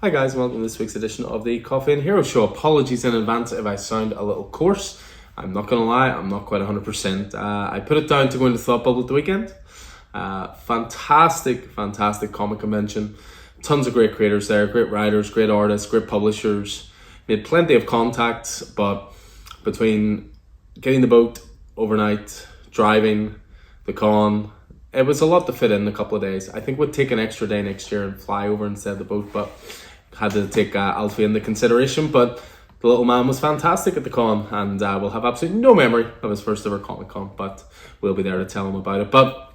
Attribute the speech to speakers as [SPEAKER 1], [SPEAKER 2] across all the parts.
[SPEAKER 1] Hi guys, welcome to this week's edition of the Coffee and Hero Show. Apologies in advance if I sound a little coarse. I'm not gonna lie, I'm not quite 100%. I put it down to go into Thought Bubble at the weekend. Fantastic comic convention. Tons of great creators there, great writers, great artists, great publishers. Made plenty of contacts, but between getting the boat overnight, driving, the con, it was a lot to fit in a couple of days. I think we'd take an extra day next year and fly over instead of the boat, but had to take Alfie into consideration. But the little man was fantastic at the con, and we'll have absolutely no memory of his first ever Comic Con, but we'll be there to tell him about it. But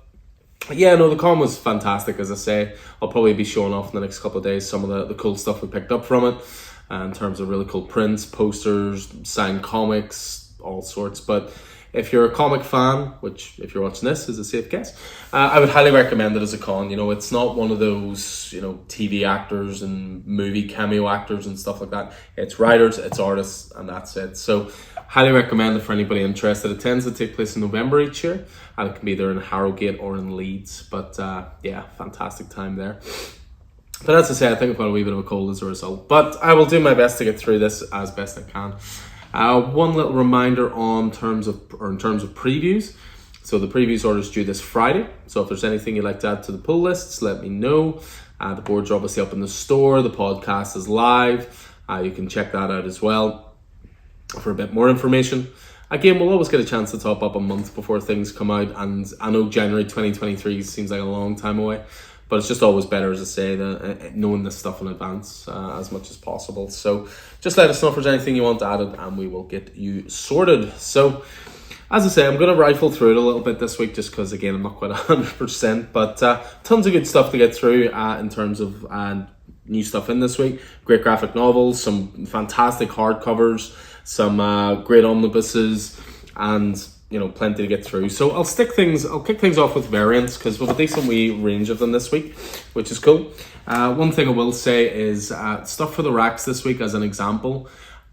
[SPEAKER 1] yeah, no, the con was fantastic, as I say. I'll probably be showing off in the next couple of days some of the cool stuff we picked up from it, in terms of really cool prints, posters, signed comics, all sorts. But if you're a comic fan, which if you're watching this is a safe guess, I would highly recommend it as a con. You know, it's not one of those, you know, TV actors and movie cameo actors and stuff like that. It's writers, it's artists, and that's it. So highly recommend it for anybody interested. It tends to take place in November each year, and it can be either in Harrogate or in Leeds. But yeah, fantastic time there. But as I say, I think I've got a wee bit of a cold as a result. But I will do my best to get through this as best I can. One little reminder in terms of previews. So the previews order is due this Friday. So if there's anything you'd like to add to the pull lists, let me know. The boards are obviously up in the store. The podcast is live. You can check that out as well for a bit more information. Again, we'll always get a chance to top up a month before things come out. And I know January 2023 seems like a long time away, but it's just always better, as I say, knowing this stuff in advance as much as possible. So just let us know if there's anything you want added, and we will get you sorted. So as I say, I'm going to rifle through it a little bit this week, just because, again, I'm not quite 100%. But tons of good stuff to get through in terms of new stuff in this week. Great graphic novels, some fantastic hardcovers, some great omnibuses, and you know, plenty to get through. So I'll kick things off with variants, because we've a decent wee range of them this week, which is cool. One thing I will say is stuff for the racks this week. As an example,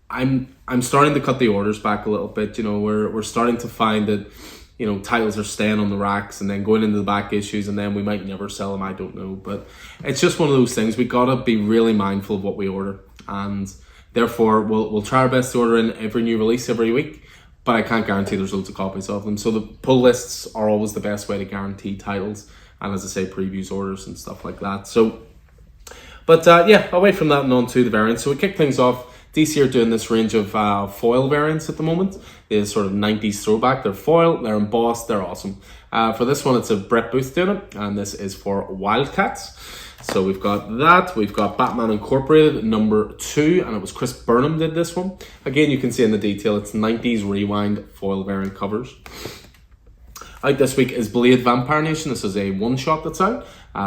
[SPEAKER 1] I'm starting to cut the orders back a little bit. You know, we're starting to find that, you know, titles are staying on the racks and then going into the back issues, and then we might never sell them. I don't know, but it's just one of those things. We gotta be really mindful of what we order, and therefore we'll try our best to order in every new release every week. But I can't guarantee there's loads of copies of them. So the pull lists are always the best way to guarantee titles, and as I say, previews orders and stuff like that. So, but yeah, away from that and on to the variants. So we kick things off. DC are doing this range of foil variants at the moment. They're sort of 90s throwback. They're foil, they're embossed, they're awesome. For this one, it's a Brett Booth doing it, and this is for Wildcats. So we've got that. We've got Batman Incorporated #2, and it was Chris Burnham did this one. Again, you can see in the detail, it's 90s rewind foil variant covers. Out this week is Blade Vampire Nation. This is a one-shot that's out.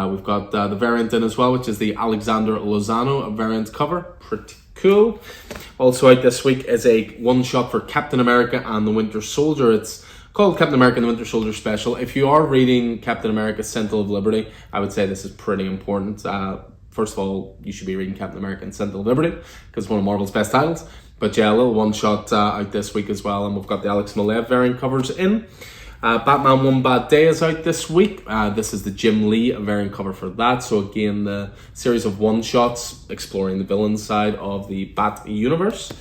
[SPEAKER 1] We've got the variant in as well, which is the Alexander Lozano variant cover. Pretty cool. Also out this week is a one-shot for Captain America and the Winter Soldier. It's called Captain America and the Winter Soldier Special. If you are reading Captain America Sentinel of Liberty, I would say this is pretty important. First of all, you should be reading Captain America and Sentinel of Liberty, because it's one of Marvel's best titles. But yeah, a little one-shot out this week as well. And we've got the Alex Maleev variant covers in. Batman One Bad Day is out this week. This is the Jim Lee variant cover for that. So again, the series of one-shots exploring the villain side of the Bat universe.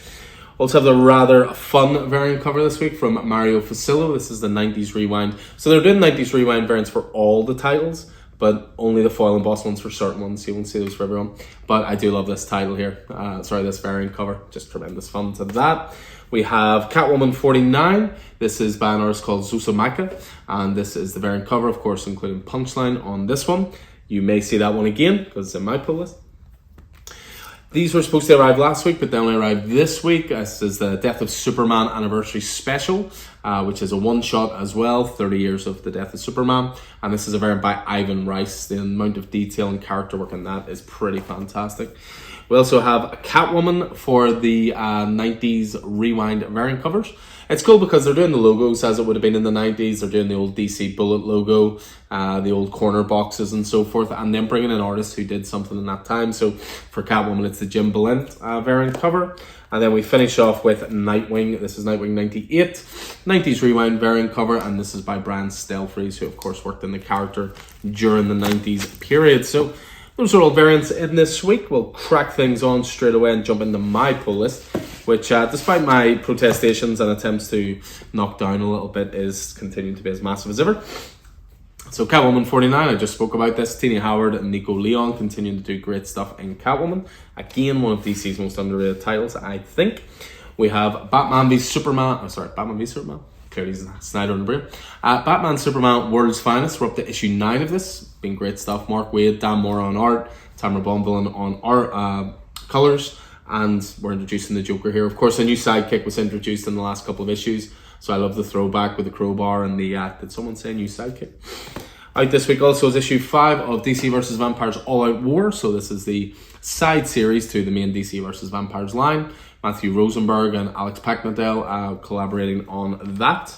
[SPEAKER 1] Also have the rather fun variant cover this week from Mario Fusillo. This is the 90s Rewind. So they're doing 90s Rewind variants for all the titles, but only the foil embossed ones for certain ones. You won't see those for everyone. But I do love this title here. This variant cover. Just tremendous fun to that. We have Catwoman 49. This is by an artist called Zusumaka. And this is the variant cover, of course, including Punchline on this one. You may see that one again, because it's in my pull list. These were supposed to arrive last week, but they only arrived this week. This is the Death of Superman Anniversary Special, which is a one-shot as well, 30 years of the death of Superman. And this is a variant by Ivan Rice. The amount of detail and character work in that is pretty fantastic. We also have a Catwoman for the 90s Rewind variant covers. It's cool because they're doing the logos as it would have been in the 90s. They're doing the old DC Bullet logo, the old corner boxes and so forth, and then bringing in artists who did something in that time. So for Catwoman, it's the Jim Balint variant cover. And then we finish off with Nightwing. This is Nightwing 98, 90s Rewind variant cover, and this is by Brian Stelfreeze, who of course worked in the character during the 90s period. So those are all variants in this week. We'll crack things on straight away and jump into my pull list, which despite my protestations and attempts to knock down a little bit, is continuing to be as massive as ever. So Catwoman 49, I just spoke about this. Tina Howard and Nico Leon continuing to do great stuff in Catwoman. Again, one of DC's most underrated titles, I think. We have Batman v Superman. Batman v Superman. Clearly Snyder in the brain. Batman Superman World's Finest. We're up to issue 9 of this. Been great stuff. Mark Waid, Dan Mora on art, Tamara Bonvillain on art colours, and we're introducing the Joker here. Of course, a new sidekick was introduced in the last couple of issues, so I love the throwback with the crowbar and the did someone say new sidekick? Out this week also is issue 5 of DC vs Vampires All Out War. So this is the side series to the main DC vs Vampires line. Matthew Rosenberg and Alex Packnadell collaborating on that.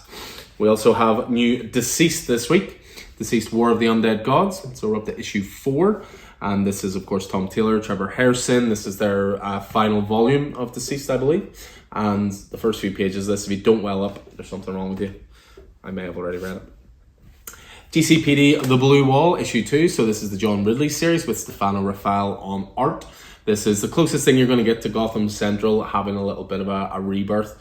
[SPEAKER 1] We also have new Deceased this week. Deceased War of the Undead Gods. So we're up to issue 4. And this is, of course, Tom Taylor, Trevor Hairston. This is their final volume of Deceased, I believe. And the first few pages of this, if you don't well up, there's something wrong with you. I may have already read it. GCPD The Blue Wall, issue 2. So this is the John Ridley series with Stefano Raffaele on art. This is the closest thing you're going to get to Gotham Central having a little bit of a rebirth.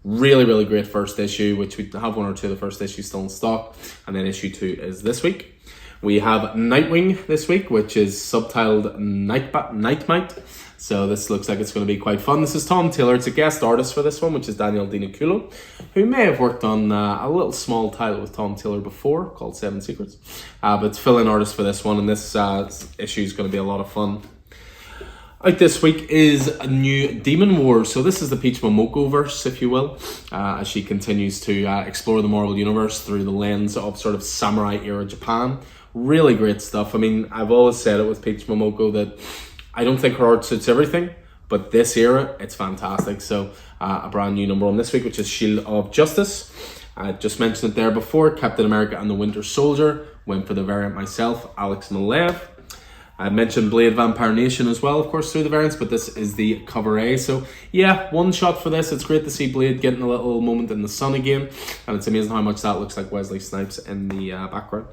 [SPEAKER 1] Really, really great first issue, which we have 1 or 2 of the first issues still in stock. And then issue 2 is this week. We have Nightwing this week, which is subtitled Nightmite. So this looks like it's going to be quite fun. This is Tom Taylor. It's a guest artist for this one, which is Daniel Dinaculo, who may have worked on a little small title with Tom Taylor before called 7 Secrets. But it's fill-in artist for this one, and this issue is going to be a lot of fun. Out this week is a new Demon Wars. So this is the Peach Momoko verse, if you will, as she continues to explore the Marvel Universe through the lens of sort of samurai-era Japan. Really great stuff. I mean, I've always said it with Peach Momoko that I don't think her art suits everything, but this era, it's fantastic. So a brand new number 1 this week, which is Shield of Justice. I just mentioned it there before. Captain America and the Winter Soldier. Went for the variant myself, Alex Maleev. I mentioned Blade Vampire Nation as well, of course, through the variants, but this is the cover A. So yeah, one shot for this. It's great to see Blade getting a little moment in the sun again, and it's amazing how much that looks like Wesley Snipes in the background.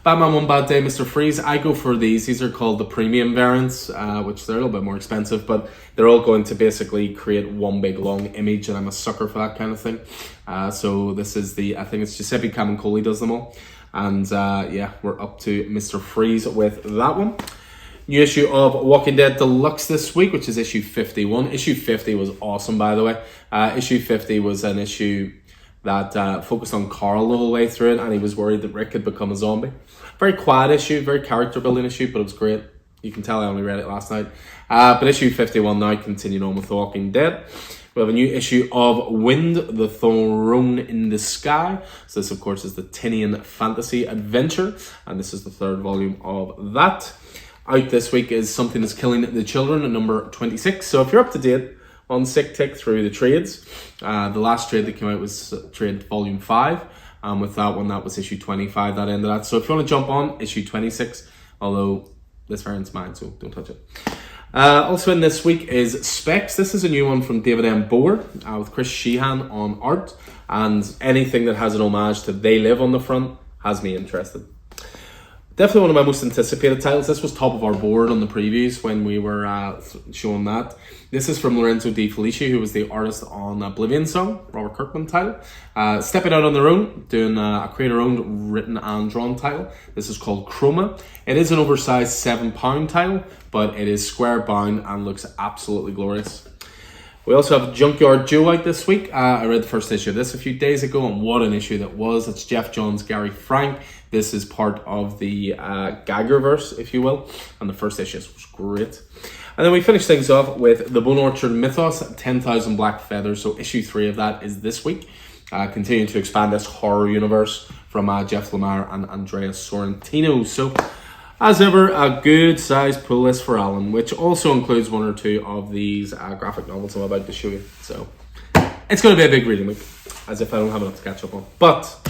[SPEAKER 1] Batman One Bad Day, Mr. Freeze. I go for these. These are called the premium variants, which they're a little bit more expensive, but they're all going to basically create one big long image, and I'm a sucker for that kind of thing. So this is I think it's Giuseppe Camuncoli does them all. And yeah, we're up to Mr. Freeze with that one. New issue of Walking Dead Deluxe this week, which is issue 51. Issue 50 was awesome, by the way. Issue 50 was an issue that focused on Carl the whole way through it, and he was worried that Rick had become a zombie. Very quiet issue, very character building issue, but it was great. You can tell I only read it last night. But issue 51 now, continuing on with The Walking Dead. We have a new issue of Wind, the Throne in the Sky. So this, of course, is the Tinian Fantasy Adventure, and this is the 3rd volume of that. Out this week is Something Is Killing the Children, number 26. So if you're up to date on Sick Tick through the trades, the last trade that came out was trade volume 5. With that one, that was issue 25, that ended that. So if you want to jump on, issue 26, although this variant's mine, so don't touch it. Also in this week is Specs. This is a new one from David M. Boer with Chris Sheehan on art, and anything that has an homage to They Live on the front has me interested. Definitely one of my most anticipated titles. This was top of our board on the previews when we were showing that. This is from Lorenzo Di Felici, who was the artist on Oblivion Song, Robert Kirkman title. Stepping out on their own, doing a creator-owned written and drawn title. This is called Chroma. It is an oversized £7 title, but it is square bound and looks absolutely glorious. We also have Junkyard Joe out this week. I read the first issue of this a few days ago, and what an issue that was. It's Jeff Johns, Gary Frank. This is part of the Gaggerverse, if you will, and the first issue was great. And then we finish things off with the Bone Orchard Mythos, 10,000 Black Feathers. So issue 3 of that is this week. Continuing to expand this horror universe from Jeff Lemire and Andrea Sorrentino. So, as ever, a good sized pull list for Alan, which also includes 1 or 2 of these graphic novels I'm about to show you. So, it's going to be a big reading week, as if I don't have enough to catch up on. But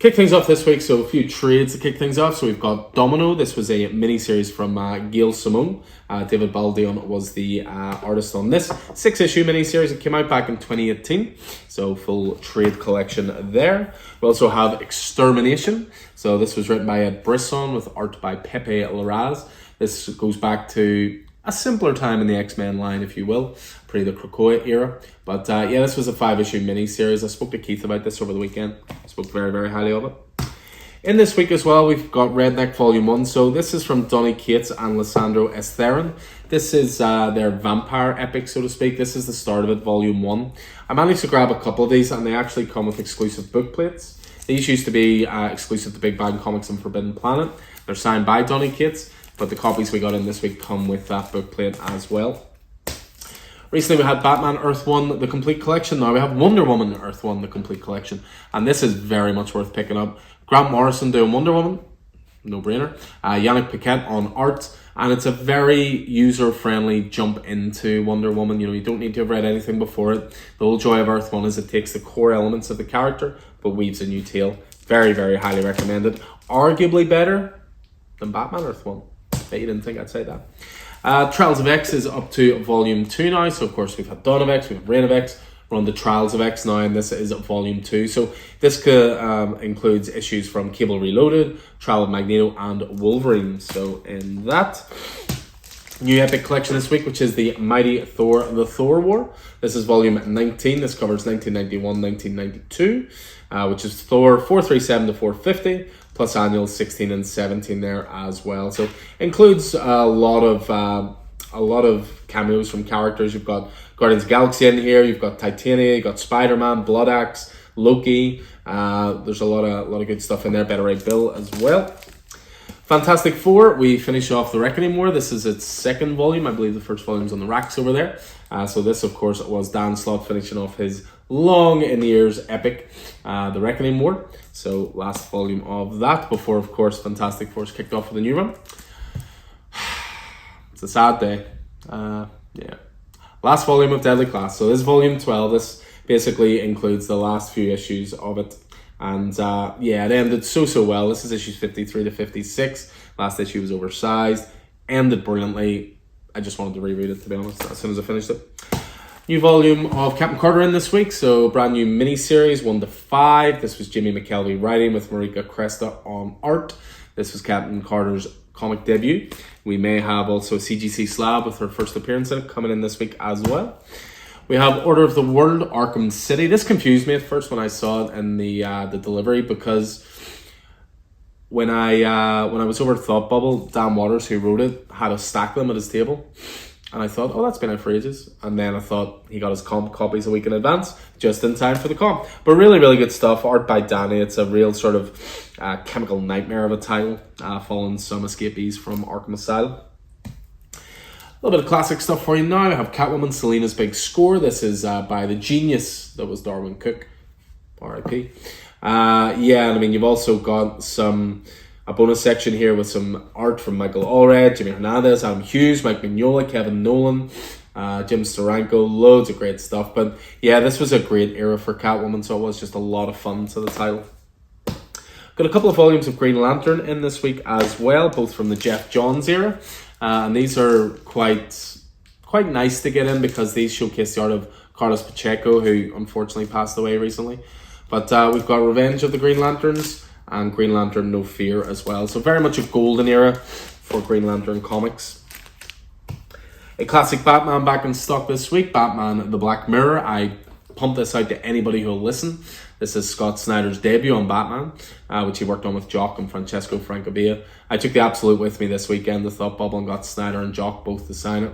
[SPEAKER 1] Kick things off this week, so a few trades to kick things off. So we've got Domino. This was a mini-series from Gail Simone. David Baldion was the artist on this 6-issue mini-series. It came out back in 2018, so full trade collection there. We also have Extermination. So this was written by Ed Brisson with art by Pepe Larraz. This goes back to a simpler time in the X-Men line, if you will, pre the Krakoa era. But yeah, this was a 5-issue mini-series. I spoke to Keith about this over the weekend. I spoke very, very highly of it. In this week as well, we've got Redneck Volume 1. So this is from Donny Cates and Lissandro Esteran. This is their vampire epic, so to speak. This is the start of it, Volume 1. I managed to grab a couple of these, and they actually come with exclusive book plates. These used to be exclusive to Big Bang Comics and Forbidden Planet. They're signed by Donny Cates, but the copies we got in this week come with that book plate as well. Recently we had Batman Earth 1, the complete collection. Now we have Wonder Woman Earth 1, the complete collection. And this is very much worth picking up. Grant Morrison doing Wonder Woman, no brainer. Yannick Paquette on art. And it's a very user-friendly jump into Wonder Woman. You know, you don't need to have read anything before it. The whole joy of Earth 1 is it takes the core elements of the character, but weaves a new tale. Very, very highly recommended. Arguably better than Batman Earth 1. Bet you didn't think I'd say that. Trials of X is up to Volume 2 now. So, of course, we've had Dawn of X, we've had Reign of X. We're on the Trials of X now, and this is Volume 2. So, this includes issues from Cable Reloaded, Trial of Magneto, and Wolverine. So, in that new epic collection this week, which is the Mighty Thor, the Thor War. This is Volume 19. This covers 1991-1992, which is Thor 437 to 450. Plus annuals 16 and 17 there as well. So includes a lot of cameos from characters. You've got Guardians of the Galaxy in here. You've got Titania. You've got Spider-Man, Blood Axe, Loki. There's a lot of good stuff in there. Beta Ray Bill as well. Fantastic Four. We finish off the Reckoning War. This is its second volume. I believe the first volume's on the racks over there. So this, of course, was Dan Slott finishing off his long in the years epic, The Reckoning War. So last volume of that before, of course, Fantastic Four's kicked off with a new run. It's a sad day. Yeah. Last volume of Deadly Class. So this is Volume 12. This basically includes the last few issues of it. And yeah, it ended so well. This is issues 53 to 56. Last issue was oversized. Ended brilliantly. I just wanted to reread it, to be honest, as soon as I finished it. New volume of Captain Carter in this week, so brand new mini-series, 1 to 5. This was Jimmy McKelvey writing with Marika Cresta on art. This was Captain Carter's comic debut. We may have also CGC Slab with her first appearance in it coming in this week as well. We have Order of the World, Arkham City. This confused me at first when I saw it in the delivery, because when I was over at Thought Bubble, Dan Waters, who wrote it, had a stack of them at his table. And I thought, oh, that's been out for ages. And then I thought he got his comp copies a week in advance, just in time for the comp. But really, really good stuff. Art by Danny. It's a real sort of chemical nightmare of a title, following some escapees from Arkham Asylum. A little bit of classic stuff for you now. I have Catwoman, Selena's Big Score. This is by the genius that was Darwin Cook. R.I.P. Yeah, and I mean, you've also got a bonus section here with some art from Michael Allred, Jimmy Hernandez, Adam Hughes, Mike Mignola, Kevin Nolan, Jim Steranko, loads of great stuff. But yeah, this was a great era for Catwoman, so it was just a lot of fun to the title. Got a couple of volumes of Green Lantern in this week as well, both from the Jeff Johns era. And these are quite nice to get in, because these showcase the art of Carlos Pacheco, who unfortunately passed away recently. But we've got Revenge of the Green Lanterns and Green Lantern No Fear as well. So very much a golden era for Green Lantern comics. A classic Batman back in stock this week, Batman The Black Mirror. I pump this out to anybody who will listen. This is Scott Snyder's debut on Batman, which he worked on with Jock and Francesco Francavilla. I took the Absolute with me this weekend, the Thought Bubble, and got Snyder and Jock both to sign it.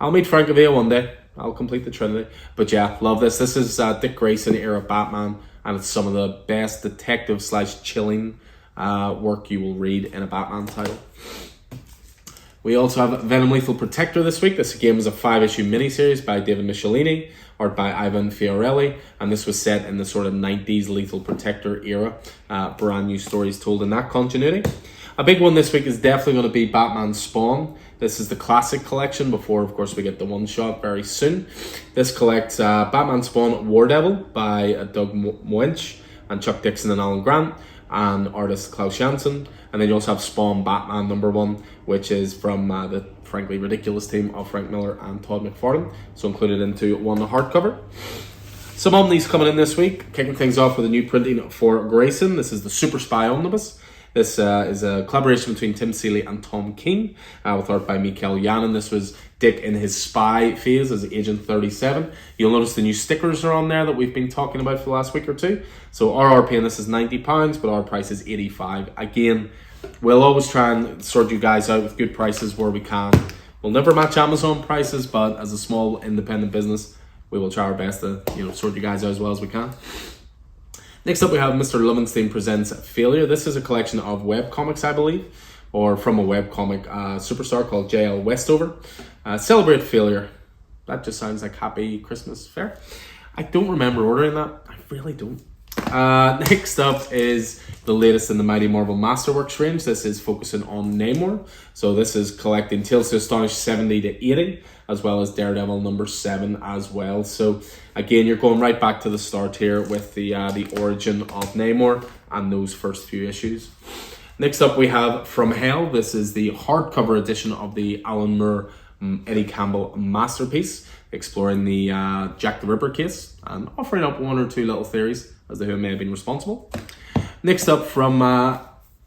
[SPEAKER 1] I'll meet Francavilla one day. I'll complete the Trinity. But yeah, love this. This is Dick Grayson era Batman, and it's some of the best detective/chilling work you will read in a Batman title. We also have Venom Lethal Protector this week. This again was a 5-issue miniseries by David Michelini, art by Ivan Fiorelli, and this was set in the sort of 90s Lethal Protector era. Brand new stories told in that continuity. A big one this week is definitely going to be Batman Spawn. This is the classic collection before, of course, we get the one-shot very soon. This collects Batman Spawn War Devil by Doug Moench and Chuck Dixon and Alan Grant. and artist Klaus Janson. And then you also have Spawn Batman #1, which is from the frankly ridiculous team of Frank Miller and Todd McFarlane. So included into one hardcover. Some omnis coming in this week, kicking things off with a new printing for Grayson. This is the Super Spy Omnibus. This is a collaboration between Tim Seeley and Tom Keane, with art by Mikael Yannon. This was Dick in his spy phase as Agent 37. You'll notice the new stickers are on there that we've been talking about for the last week or two. So RRP on this is £90, but our price is £85. Again, we'll always try and sort you guys out with good prices where we can. We'll never match Amazon prices, but as a small independent business, we will try our best to sort you guys out as well as we can. Next up, we have Mr. Lovenstein Presents Failure. This is a collection of webcomics, I believe, or from a webcomic superstar called J.L. Westover. Celebrate Failure. That just sounds like Happy Christmas Fair. I don't remember ordering that. I really don't. Next up is the latest in the Mighty Marvel Masterworks range. This is focusing on Namor. So this is collecting Tales to Astonish 70 to 80, as well as Daredevil #7 as well. So again, you're going right back to the start here with the origin of Namor and those first few issues. Next up, we have From Hell. This is the hardcover edition of the Alan Moore Eddie Campbell masterpiece, exploring the Jack the Ripper case and offering up one or two little theories as to who may have been responsible. Next up, from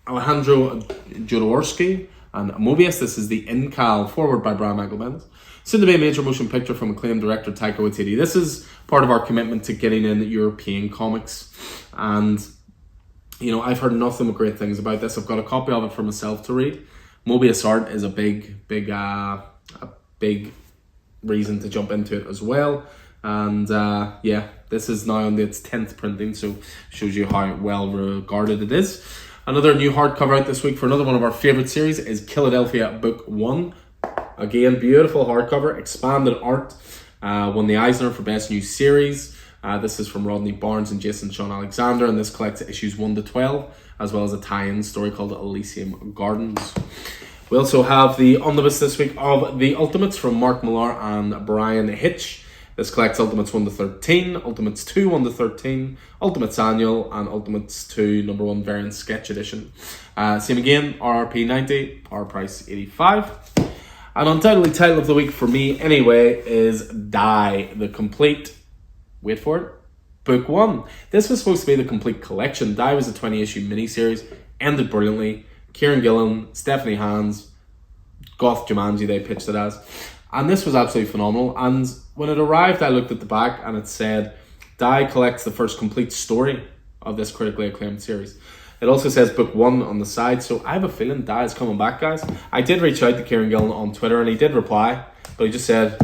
[SPEAKER 1] Alejandro Jodorowsky and Mobius. This is the Incal, forward by Brian Michael Bendis. Soon to be a major motion picture from acclaimed director Taika Waititi. This is part of our commitment to getting in European comics. And, I've heard nothing but great things about this. I've got a copy of it for myself to read. Mobius art is a big reason to jump into it as well. And this is now on its 10th printing, so shows you how well regarded it is. Another new hardcover out this week for another one of our favorite series is Philadelphia Book 1. Again, beautiful hardcover, expanded art, won the Eisner for Best New Series. This is from Rodney Barnes and Jason Sean Alexander, and this collects issues 1 to 12, as well as a tie-in story called Elysium Gardens. We also have the omnibus this week of The Ultimates from Mark Millar and Brian Hitch. This collects Ultimates 1 to 13, Ultimates 2 1 to 13, Ultimates Annual, and Ultimates 2 #1 Variant Sketch Edition. Same again, RRP 90, our price 85. And undoubtedly title of the week for me anyway is Die, the complete, wait for it, Book 1. This was supposed to be the complete collection. Die was a 20-issue miniseries, ended brilliantly. Kieran Gillen, Stephanie Hans, Goth Jumanji they pitched it as. And this was absolutely phenomenal. And when it arrived, I looked at the back and it said, Die collects the first complete story of this critically acclaimed series. It also says Book 1 on the side, so I have a feeling Die is coming back, guys. I did reach out to Kieran Gillen on Twitter and he did reply, but he just said,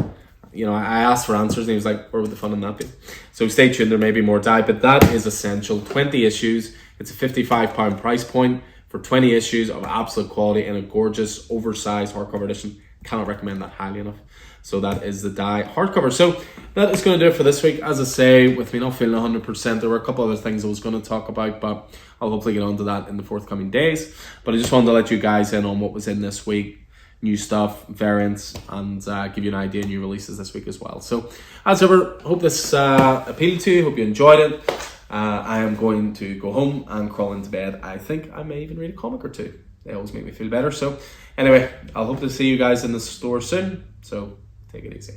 [SPEAKER 1] I asked for answers and he was like, where would the fun in that be? So stay tuned, there may be more Die, but that is essential. 20 issues, it's a £55 price point for 20 issues of absolute quality in a gorgeous, oversized hardcover edition. Cannot recommend that highly enough. So that is the Die hardcover. So that is going to do it for this week. As I say, with me not feeling 100%, there were a couple other things I was going to talk about, but I'll hopefully get onto that in the forthcoming days. But I just wanted to let you guys in on what was in this week, new stuff, variants, and give you an idea of new releases this week as well. So as ever, hope this appealed to you. Hope you enjoyed it. I am going to go home and crawl into bed. I think I may even read a comic or two. They always make me feel better. So anyway, I'll hope to see you guys in the store soon. So take it easy.